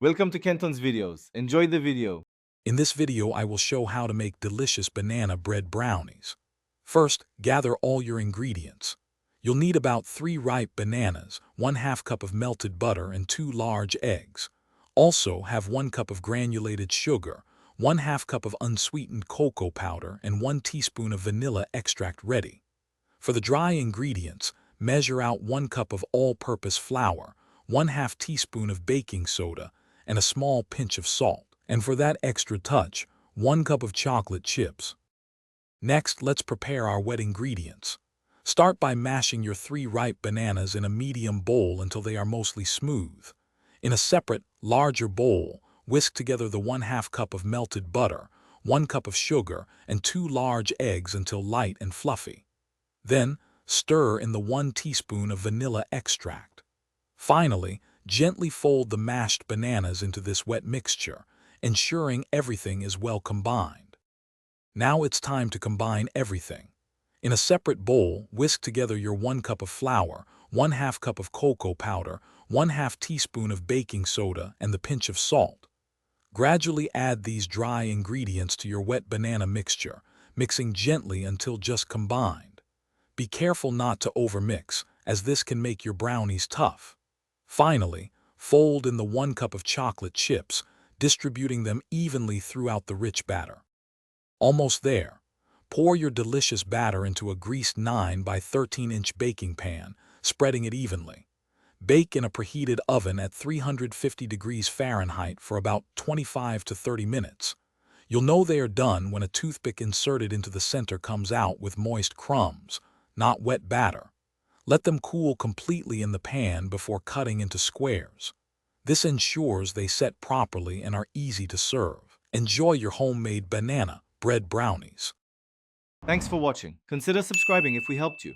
Welcome to Kenton's videos. Enjoy the video. In this video, I will show how to make delicious banana bread brownies. First, gather all your ingredients. You'll need about 3 ripe bananas, 1/2 cup of melted butter, and 2 large eggs. Also, have 1 cup of granulated sugar, 1/2 cup of unsweetened cocoa powder, and 1 teaspoon of vanilla extract ready. For the dry ingredients, measure out 1 cup of all-purpose flour, 1/2 teaspoon of baking soda, and a small pinch of salt. And for that extra touch, 1 cup of chocolate chips. Next, let's prepare our wet ingredients. Start by mashing your 3 ripe bananas in a medium bowl until they are mostly smooth. In a separate, larger bowl, whisk together the 1/2 cup of melted butter, 1 cup of sugar, and 2 large eggs until light and fluffy. Then, stir in the 1 teaspoon of vanilla extract. Finally, gently fold the mashed bananas into this wet mixture, ensuring everything is well combined. Now it's time to combine everything. In a separate bowl, whisk together your 1 cup of flour, 1/2 cup of cocoa powder, 1/2 teaspoon of baking soda, and the pinch of salt. Gradually add these dry ingredients to your wet banana mixture, mixing gently until just combined. Be careful not to overmix, as this can make your brownies tough. Finally, fold in the 1 cup of chocolate chips, distributing them evenly throughout the rich batter. Almost there. Pour your delicious batter into a greased 9 by 13-inch baking pan, spreading it evenly. Bake in a preheated oven at 350 degrees Fahrenheit for about 25 to 30 minutes. You'll know they are done when a toothpick inserted into the center comes out with moist crumbs, not wet batter. Let them cool completely in the pan before cutting into squares. This ensures they set properly and are easy to serve. Enjoy your homemade banana bread brownies. Thanks for watching. Consider subscribing if we helped you.